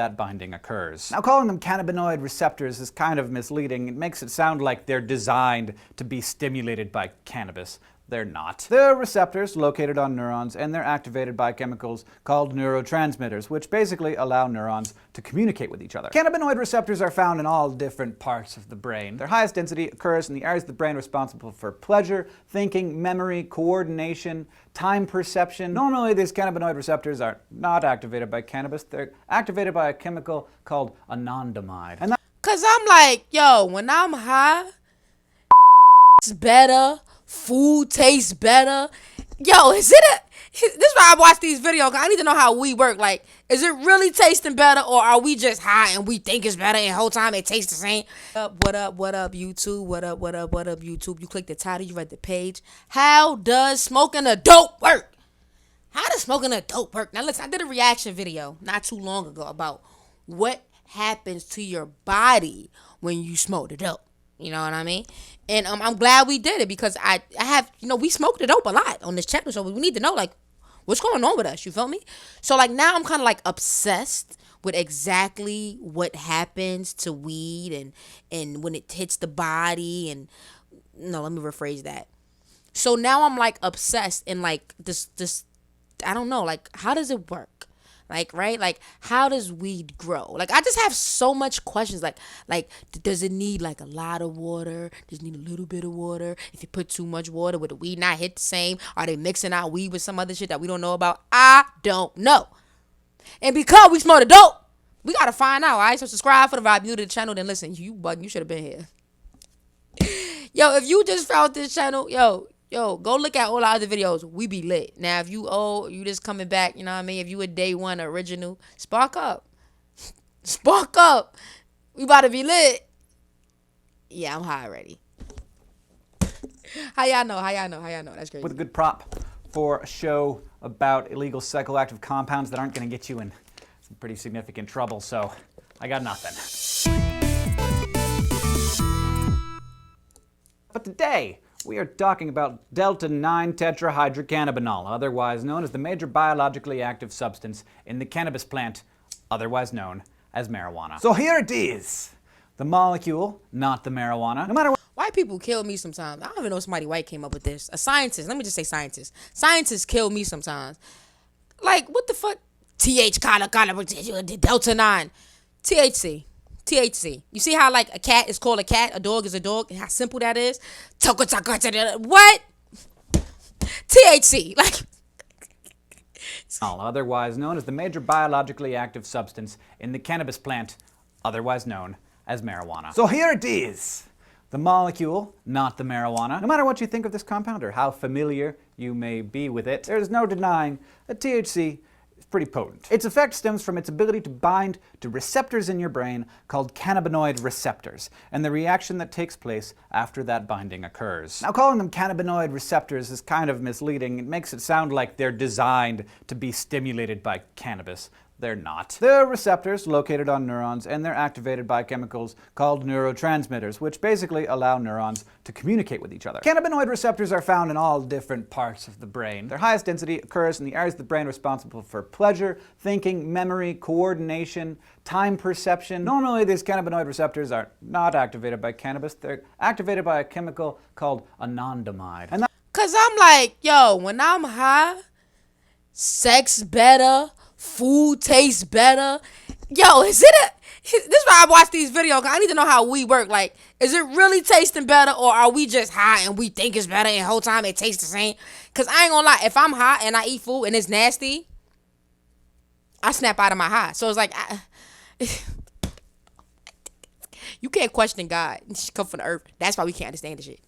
that binding occurs. Now, calling them cannabinoid receptors is kind of misleading. It makes it sound like they're designed to be stimulated by cannabis. They're not. They're receptors located on neurons, and they're activated by chemicals called neurotransmitters, which basically allow neurons to communicate with each other. Cannabinoid receptors are found in all different parts of the brain. Their highest density occurs in the areas of the brain responsible for pleasure, thinking, memory, coordination, time perception. Normally, these cannabinoid receptors are not activated by cannabis. They're activated by a chemical called anandamide. Cause I'm like, yo, when I'm high, it's better. Food tastes better. Yo, this is why I watch these videos. I need to know how we work. Like, is it really tasting better, or are we just high and we think it's better and the whole time it tastes the same? What up, YouTube? What up, YouTube? You click the title, you read the page. How does smoking a dope work? How does smoking a dope work? Now listen, I did a reaction video not too long ago about what happens to your body when you smoke the dope. You know what I mean? And I'm glad we did it, because I have, we smoke the dope a lot on this channel, so we need to know, like, what's going on with us, you feel me? So, like, now I'm kind of, like, obsessed with exactly what happens to weed and when it hits the body, and, no, let me rephrase that. So now I'm, like, obsessed in, like, this, I don't know, like, how does it work? Like, right? Like, how does weed grow? Like, I just have so much questions. Like, does it need, like, a lot of water? Does it need a little bit of water? If you put too much water, would the weed not hit the same? Are they mixing out weed with some other shit that we don't know about? I don't know. And because we smoke the dope, we got to find out, all right? So subscribe for the vibe. New to the channel, then listen. You bugging. You should have been here. Yo, if you just found this channel, yo, go look at all our other videos. We be lit. Now, if you old, you just coming back, you know what I mean? If you a day one original, spark up. Spark up. We about to be lit. Yeah, I'm high already. How y'all know? That's crazy. With a good prop for a show about illegal psychoactive compounds that aren't going to get you in some pretty significant trouble, so I got nothing. But today, we are talking about delta-9 tetrahydrocannabinol, otherwise known as the major biologically active substance in the cannabis plant, otherwise known as marijuana. So here it is, the molecule, not the marijuana. No matter what. White people kill me sometimes. I don't even know if somebody white came up with this. A scientist, let me just say scientist. Scientists kill me sometimes. Like, what the fuck? delta-9, THC. You see how, like, a cat is called a cat, a dog is a dog, and how simple that is? What? THC. Like, otherwise known as the major biologically active substance in the cannabis plant, otherwise known as marijuana. So here it is, the molecule, not the marijuana. No matter what you think of this compound or how familiar you may be with it, there's no denying that THC is pretty potent. Its effect stems from its ability to bind to receptors in your brain called cannabinoid receptors, and the reaction that takes place after that binding occurs. Now, calling them cannabinoid receptors is kind of misleading. It makes it sound like they're designed to be stimulated by cannabis. They're not. They're receptors located on neurons, and they're activated by chemicals called neurotransmitters, which basically allow neurons to communicate with each other. Cannabinoid receptors are found in all different parts of the brain. Their highest density occurs in the areas of the brain responsible for pleasure, thinking, memory, coordination, time perception. Normally, these cannabinoid receptors are not activated by cannabis. They're activated by a chemical called anandamide. Cause I'm like, yo, when I'm high, sex better. Food tastes better. Yo, this is why I watch these videos. I need to know how we work. Like, is it really tasting better, or are we just high and we think it's better and the whole time it tastes the same? Because I ain't gonna lie, if I'm high and I eat food and it's nasty, I snap out of my high. So it's like, you can't question God. She come from the earth. That's why we can't understand the shit.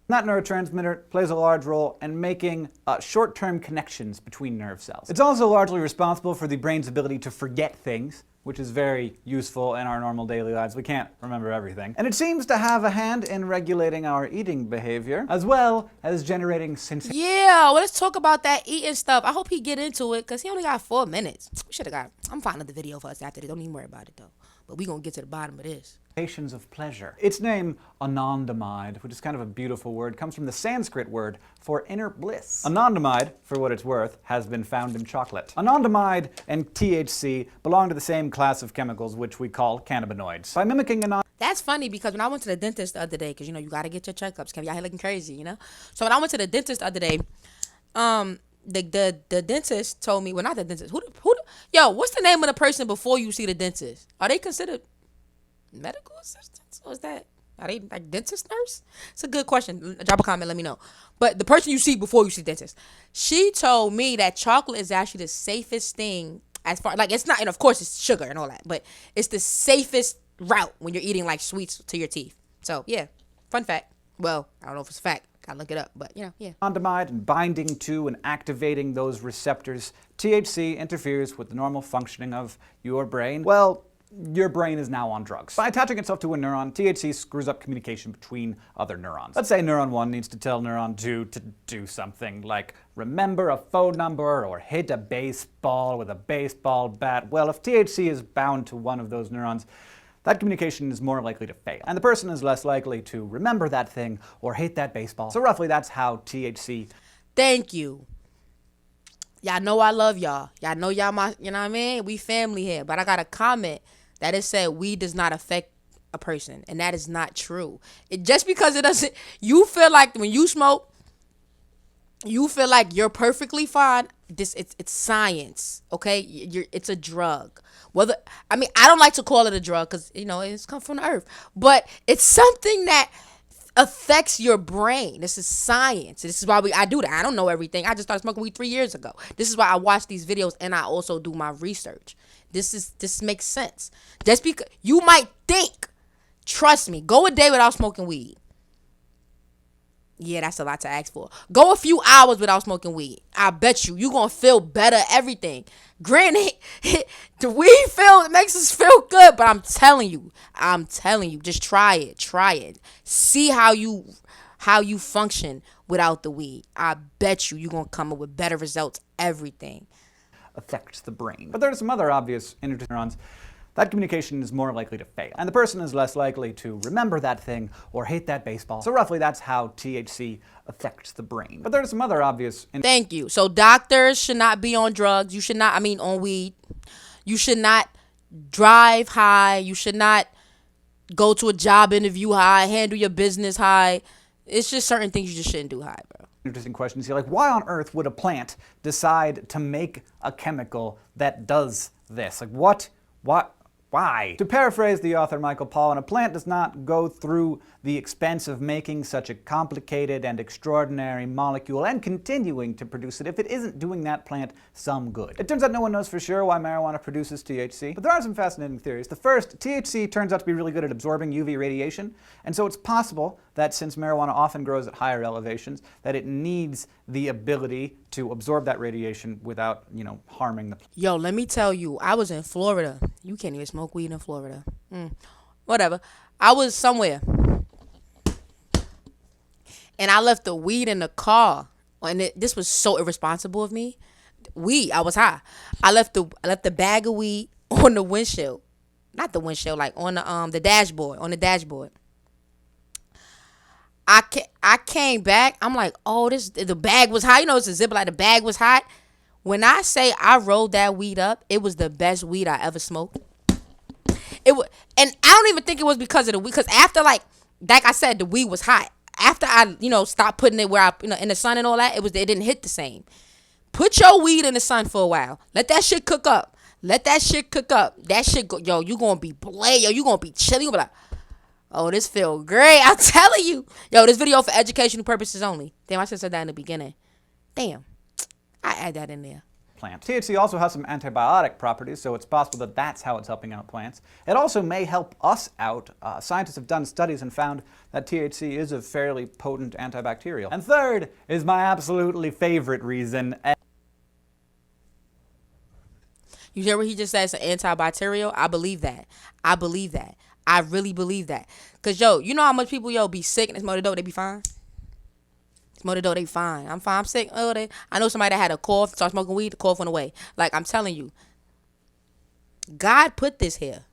That neurotransmitter plays a large role in making short-term connections between nerve cells. It's also largely responsible for the brain's ability to forget things, which is very useful in our normal daily lives. We can't remember everything. And it seems to have a hand in regulating our eating behavior, as well as generating sensation. Yeah, well, let's talk about that eating stuff. I hope he get into it, because he only got 4 minutes. We should have got, I'm finding the video for us after this. Don't even worry about it, though. But we going to get to the bottom of this. Of pleasure. Its name, anandamide, which is kind of a beautiful word, comes from the Sanskrit word for inner bliss. Anandamide, for what it's worth, has been found in chocolate. Anandamide and THC belong to the same class of chemicals, which we call cannabinoids. By mimicking That's funny because when I went to the dentist the other day, because, you know, you got to get your checkups. Kevin, y'all here looking crazy, you know? So when I went to the dentist the other day, the dentist told me, well, not the dentist. Yo, what's the name of the person before you see the dentist? Are they considered medical assistants? Or is that, are they like dentist nurse? It's a good question. Drop a comment, let me know. But the person you see before you see the dentist, she told me that chocolate is actually the safest thing as far, like, it's not, and of course it's sugar and all that, but it's the safest route when you're eating like sweets to your teeth. So yeah, fun fact. Well, I don't know if it's a fact. Gotta look it up, but you know, yeah. Anandamide and binding to and activating those receptors, THC interferes with the normal functioning of your brain. Well, your brain is now on drugs. By attaching itself to a neuron, THC screws up communication between other neurons. Let's say neuron 1 needs to tell neuron 2 to do something like remember a phone number or hit a baseball with a baseball bat. Well, if THC is bound to one of those neurons, that communication is more likely to fail, and the person is less likely to remember that thing or hit that baseball. So roughly that's how THC... Thank you. Y'all know I love y'all. Y'all know y'all my, you know what I mean? We family here. But I got a comment that it said weed does not affect a person, and that is not true. It just because it doesn't, you feel like when you smoke, you feel like you're perfectly fine. It's science, okay? It's a drug. Whether, I mean, I don't like to call it a drug because, you know, it's come from the earth, but it's something that affects your brain. This is science. This is why I do that. I don't know everything. I just started smoking weed 3 years ago. This is why I watch these videos and I also do my research. This makes sense. Just because you might think, trust me, go a day without smoking weed. Yeah, that's a lot to ask for. Go a few hours without smoking weed. I bet you're going to feel better, everything. Granted, the weed makes us feel good, but I'm telling you, just try it. See how you function without the weed. I bet you're going to come up with better results, everything. Affects the brain. But there are some other obvious interneurons. That communication is more likely to fail, and the person is less likely to remember that thing or hit that baseball. So roughly that's how THC affects the brain. But there are some other obvious... Thank you. So doctors should not be on drugs. You should not, on weed. You should not drive high. You should not go to a job interview high, handle your business high. It's just certain things you just shouldn't do high, bro. Interesting questions here, like why on earth would a plant decide to make a chemical that does this? Like what? Why? To paraphrase the author Michael Pollan, a plant does not go through the expense of making such a complicated and extraordinary molecule and continuing to produce it if it isn't doing that plant some good. It turns out no one knows for sure why marijuana produces THC, but there are some fascinating theories. The first, THC turns out to be really good at absorbing UV radiation, and so it's possible that since marijuana often grows at higher elevations, that it needs the ability to absorb that radiation without, harming the plant. Yo, let me tell you, I was in Florida. You can't even smoke weed in Florida. Whatever. I was somewhere. And I left the weed in the car. And this was so irresponsible of me. I was high. I left the bag of weed on the windshield. Not the windshield, like on the dashboard. On the dashboard. I came back. I'm like, oh, the bag was hot. It's a zipper, like the bag was hot. When I say I rolled that weed up, it was the best weed I ever smoked. It was, and I don't even think it was because of the weed. Because after, like I said, the weed was hot. After I, stopped putting it where in the sun and all that, it didn't hit the same. Put your weed in the sun for a while. Let that shit cook up. That shit, you gonna be you gonna be chilling. You gonna be like, oh, this feel great. I'm telling you. Yo, this video for educational purposes only. Damn, I should have said that in the beginning. Damn. I add that in there. Plant. THC also has some antibiotic properties, so it's possible that that's how it's helping out plants. It also may help us out. Scientists have done studies and found that THC is a fairly potent antibacterial. And third is my absolutely favorite reason. You hear what he just said? It's an antibacterial? I believe that. I really believe that. Because, you know how much people, be sick and smoke the dope, they be fine? Smoke the dope, they fine. I'm fine. I'm sick. I know somebody that had a cough, started smoking weed, the cough went away. Like, I'm telling you, God put this here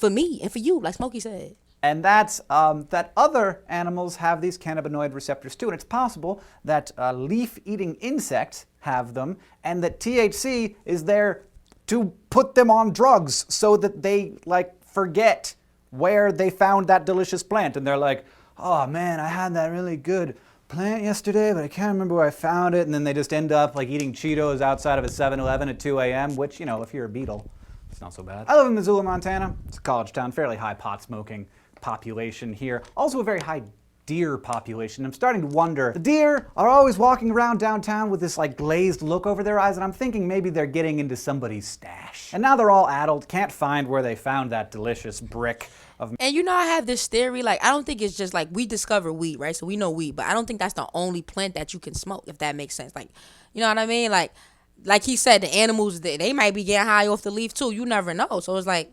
for me and for you, like Smokey said. And that's that other animals have these cannabinoid receptors too. And it's possible that leaf-eating insects have them, and that THC is there to put them on drugs so that they, like, forget where they found that delicious plant. And they're like, oh man, I had that really good plant yesterday, but I can't remember where I found it. And then they just end up like eating Cheetos outside of a 7-Eleven at 2 a.m., which, you know, if you're a beetle, it's not so bad. I live in Missoula, Montana. It's a college town, fairly high pot smoking population here. Also a very high deer population. I'm starting to wonder, the deer are always walking around downtown with this like glazed look over their eyes, and I'm thinking maybe they're getting into somebody's stash. And now they're all addled, can't find where they found that delicious brick of... And you know, I have this theory, like, I don't think it's just like we discover weed, right? So we know weed, but I don't think that's the only plant that you can smoke, if that makes sense. Like, you know what I mean? Like he said, the animals, they might be getting high off the leaf too. You never know. So it's like,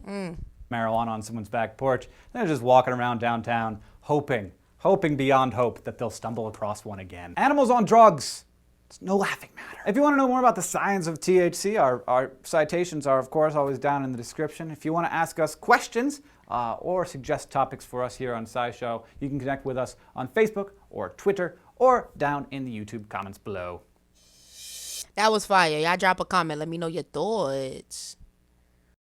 marijuana on someone's back porch. They're just walking around downtown, hoping beyond hope that they'll stumble across one again. Animals on drugs. It's no laughing matter. If you want to know more about the science of THC, our citations are, of course, always down in the description. If you want to ask us questions or suggest topics for us here on SciShow, you can connect with us on Facebook or Twitter or down in the YouTube comments below. that was fire. Y'all drop a comment. Let me know your thoughts.